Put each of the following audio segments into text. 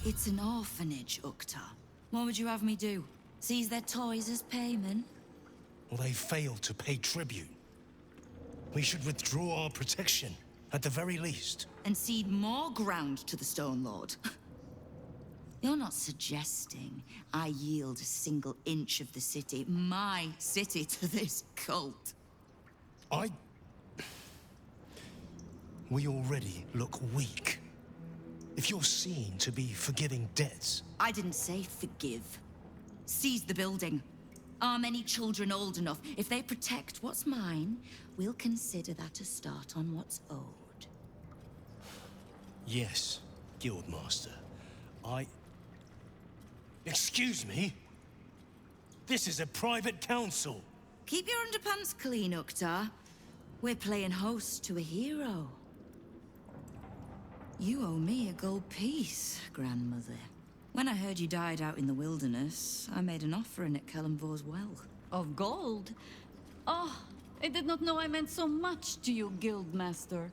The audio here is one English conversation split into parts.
It's an orphanage, Uktar. What would you have me do? Seize their toys as payment? Well, they failed to pay tribute. We should withdraw our protection, at the very least. And cede more ground to the Stone Lord? You're not suggesting I yield a single inch of the city, my city, to this cult? We already look weak. If you're seen to be forgiving debts... I didn't say forgive. Seize the building. Arm any children old enough. If they protect what's mine, we'll consider that a start on what's owed. Yes, Guildmaster. Excuse me? This is a private council. Keep your underpants clean, Uktar. We're playing host to a hero. You owe me a gold piece, grandmother. When I heard you died out in the wilderness, I made an offering at Kelemvor's well. Of gold? Oh, I did not know I meant so much to you, Guildmaster.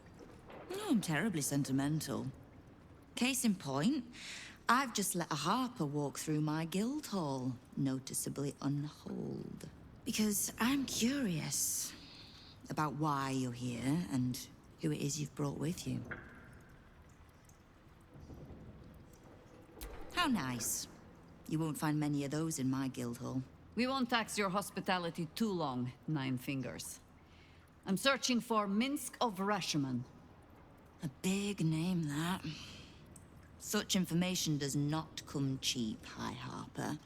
No, I'm terribly sentimental. Case in point, I've just let a harper walk through my guild hall, noticeably unholed. Because I'm curious about why you're here and who it is you've brought with you. How nice. You won't find many of those in my guild hall. We won't tax your hospitality too long, Nine Fingers. I'm searching for Minsk of Rashomon. A big name, that. Such information does not come cheap, High Harper.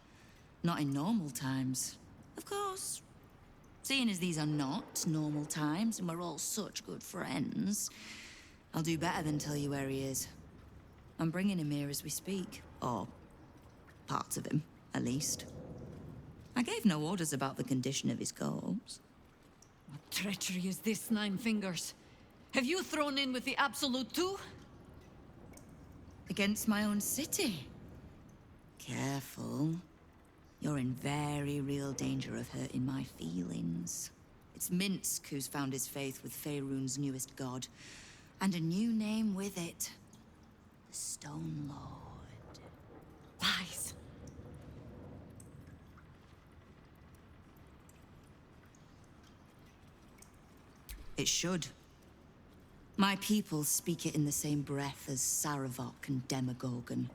Not in normal times. Of course. Seeing as these are not normal times and we're all such good friends, I'll do better than tell you where he is. I'm bringing him here as we speak. Or parts of him, at least. I gave no orders about the condition of his corpse. What treachery is this, Nine Fingers? Have you thrown in with the Absolute too? Against my own city. Careful. You're in very real danger of hurting my feelings. It's Minsk who's found his faith with Faerun's newest god. And a new name with it. The Stone Lord. Lies. It should. My people speak it in the same breath as Saravok and Demogorgon,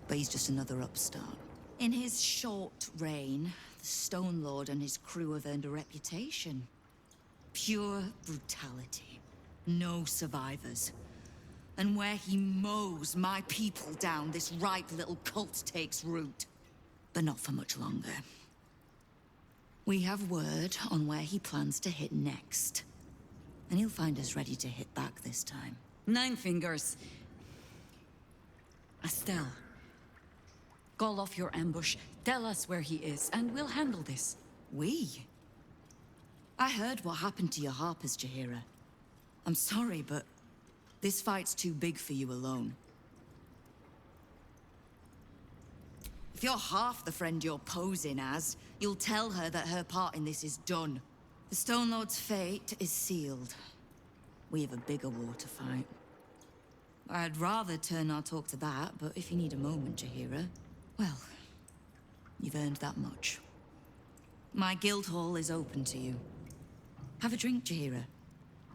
but he's just another upstart. In his short reign, the Stone Lord and his crew have earned a reputation. Pure brutality. No survivors. And where he mows my people down, this ripe little cult takes root. But not for much longer. We have word on where he plans to hit next. And he'll find us ready to hit back this time. Nine Fingers. Estelle. Call off your ambush, tell us where he is, and we'll handle this. We? I heard what happened to your harpers, Jaheira. I'm sorry, but this fight's too big for you alone. If you're half the friend you're posing as, you'll tell her that her part in this is done. The Stone Lord's fate is sealed. We have a bigger war to fight. I'd rather turn our talk to that, but if you need a moment, Jaheira, well, you've earned that much. My guild hall is open to you. Have a drink, Jaheira.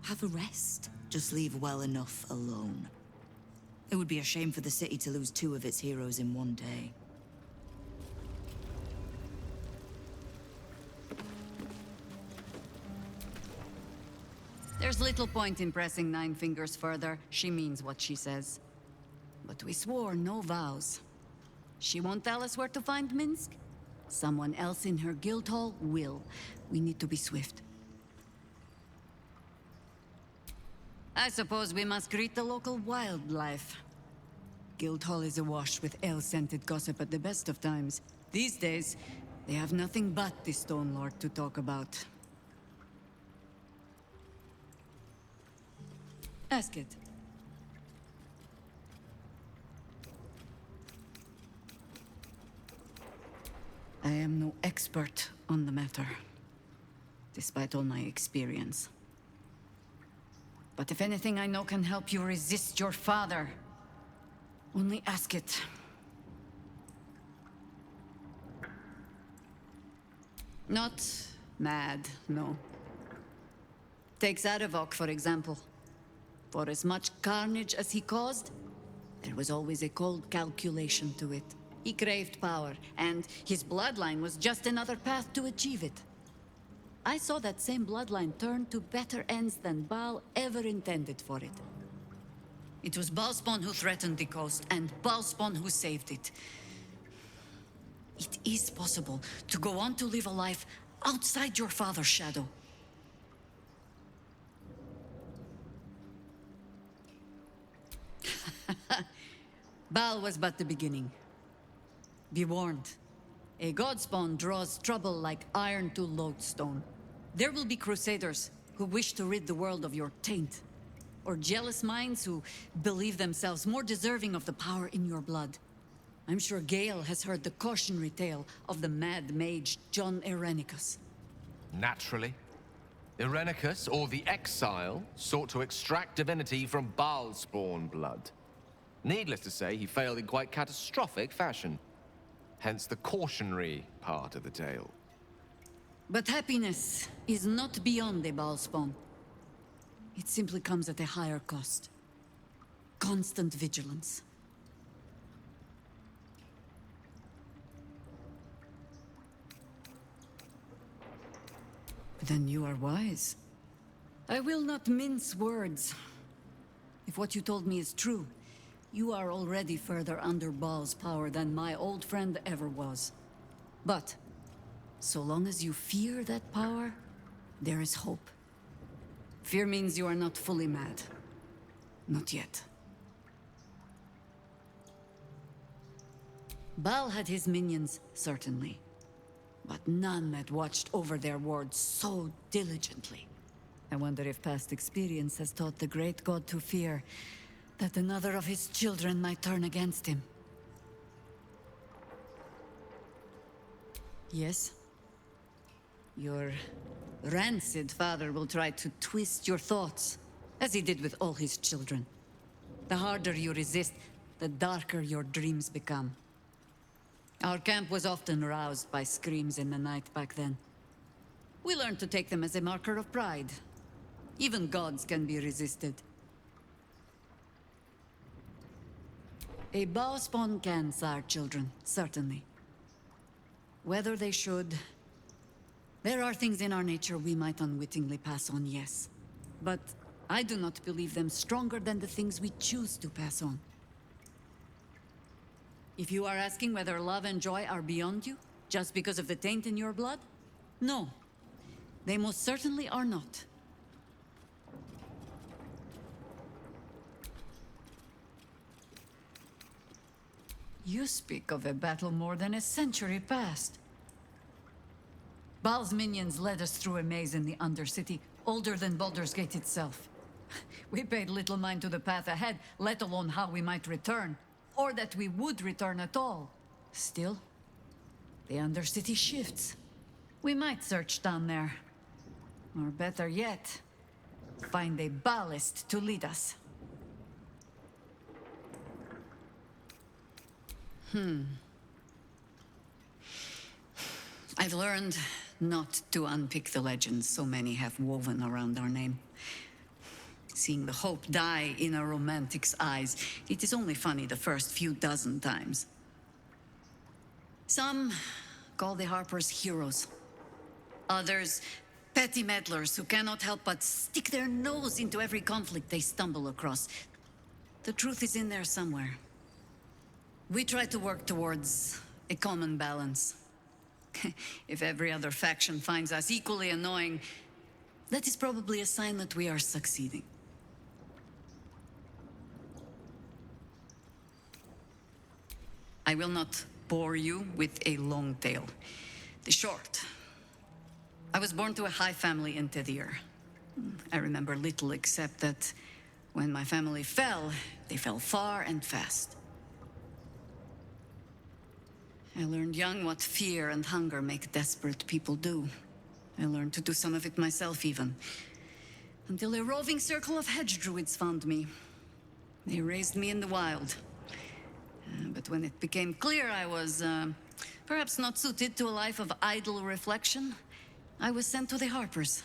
Have a rest. Just leave well enough alone. It would be a shame for the city to lose two of its heroes in one day. There's little point in pressing Nine Fingers further. She means what she says. But we swore no vows. She won't tell us where to find Minsk? Someone else in her guild hall will. We need to be swift. I suppose we must greet the local wildlife. Guildhall is awash with ale-scented gossip at the best of times. These days, they have nothing but the Stone Lord to talk about. Ask it. I am no expert on the matter, despite all my experience. But if anything I know can help you resist your father, only ask it. Not mad, no. Take Zarevok, for example. For as much carnage as he caused, there was always a cold calculation to it. He craved power, and his bloodline was just another path to achieve it. I saw that same bloodline turn to better ends than Baal ever intended for it. It was Baalspawn who threatened the coast, and Baalspawn who saved it. It is possible to go on to live a life outside your father's shadow. Baal was but the beginning. Be warned. A godspawn draws trouble like iron to lodestone. There will be crusaders who wish to rid the world of your taint, or jealous minds who believe themselves more deserving of the power in your blood. I'm sure Gale has heard the cautionary tale of the mad mage John Irenicus. Naturally. Irenicus, or the Exile, sought to extract divinity from Baalspawn blood. Needless to say, he failed in quite catastrophic fashion. Hence the cautionary part of the tale. But happiness is not beyond the Baalspawn. It simply comes at a higher cost. Constant vigilance. Then you are wise. I will not mince words. If what you told me is true, you are already further under Baal's power than my old friend ever was. But, so long as you fear that power, there is hope. Fear means you are not fully mad. Not yet. Baal had his minions, certainly. But none that watched over their wards so diligently. I wonder if past experience has taught the great god to fear that another of his children might turn against him. Yes? Your rancid father will try to twist your thoughts, as he did with all his children. The harder you resist, the darker your dreams become. Our camp was often roused by screams in the night back then. We learned to take them as a marker of pride. Even gods can be resisted. A Baalspawn can sire children, certainly. Whether they should... There are things in our nature we might unwittingly pass on, yes. But I do not believe them stronger than the things we choose to pass on. If you are asking whether love and joy are beyond you, just because of the taint in your blood? No. They most certainly are not. You speak of a battle more than a century past. Baal's minions led us through a maze in the Undercity, older than Baldur's Gate itself. We paid little mind to the path ahead, let alone how we might return, or that we would return at all. Still, the Undercity shifts. We might search down there. Or better yet, find a ballast to lead us. I've learned not to unpick the legends so many have woven around our name. Seeing the hope die in a romantic's eyes, it is only funny the first few dozen times. Some call the Harpers heroes. Others, petty meddlers who cannot help but stick their nose into every conflict they stumble across. The truth is in there somewhere. We try to work towards a common balance. If every other faction finds us equally annoying, that is probably a sign that we are succeeding. I will not bore you with a long tale. The short. I was born to a high family in Tedir. I remember little except that when my family fell, they fell far and fast. I learned young what fear and hunger make desperate people do. I learned to do some of it myself even. Until a roving circle of hedge druids found me. They raised me in the wild. But when it became clear I was Perhaps not suited to a life of idle reflection, I was sent to the Harpers.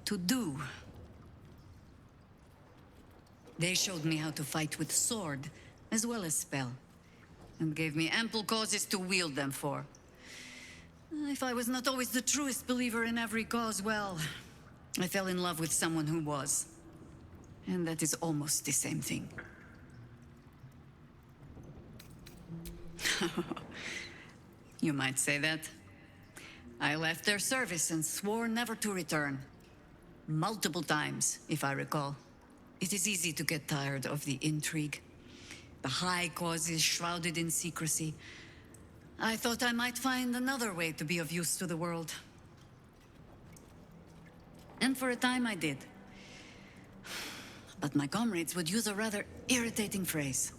To do. They showed me how to fight with sword, as well as spell, and gave me ample causes to wield them for. If I was not always the truest believer in every cause, well, I fell in love with someone who was. And that is almost the same thing. You might say that. I left their service and swore never to return. Multiple times, if I recall. It is easy to get tired of the intrigue. The high causes shrouded in secrecy. I thought I might find another way to be of use to the world. And for a time I did. But my comrades would use a rather irritating phrase.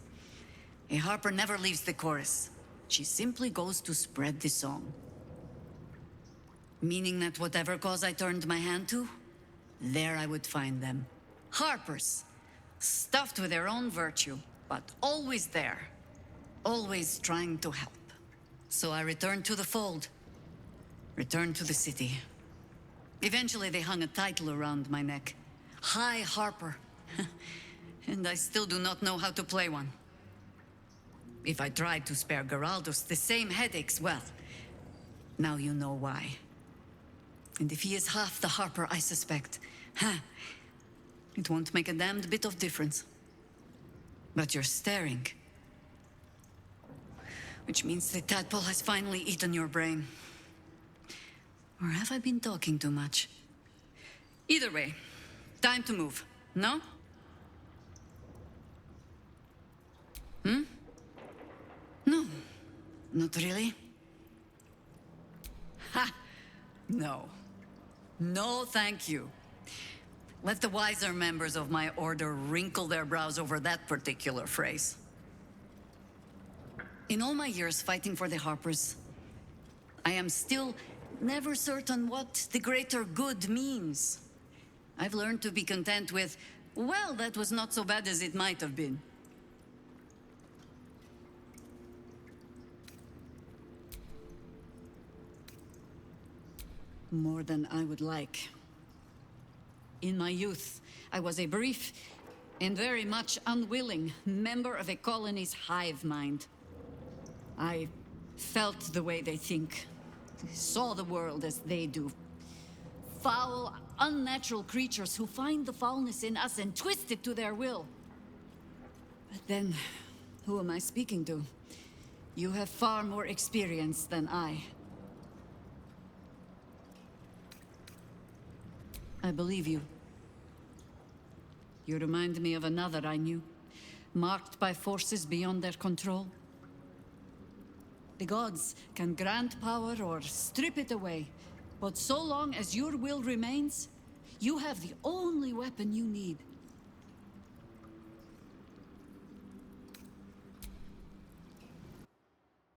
A harper never leaves the chorus. She simply goes to spread the song. Meaning that whatever cause I turned my hand to, there I would find them. Harpers, stuffed with their own virtue, but always there. Always trying to help. So I returned to the fold. Returned to the city. Eventually they hung a title around my neck. High Harper. And I still do not know how to play one. If I tried to spare Geraldos the same headaches, well, now you know why. And if he is half the Harper I suspect, it won't make a damned bit of difference. But you're staring. Which means the tadpole has finally eaten your brain. Or have I been talking too much? Either way, time to move, no? No, not really. Ha! No. No, thank you. Let the wiser members of my order wrinkle their brows over that particular phrase. In all my years fighting for the Harpers, I am still never certain what the greater good means. I've learned to be content with, well, that was not so bad as it might have been. More than I would like. In my youth, I was a brief and very much unwilling member of a colony's hive mind. I felt the way they think, saw the world as they do. Foul, unnatural creatures who find the foulness in us and twist it to their will. But then, who am I speaking to? You have far more experience than I. I believe you. You remind me of another I knew, marked by forces beyond their control. The gods can grant power or strip it away, but so long as your will remains, you have the only weapon you need.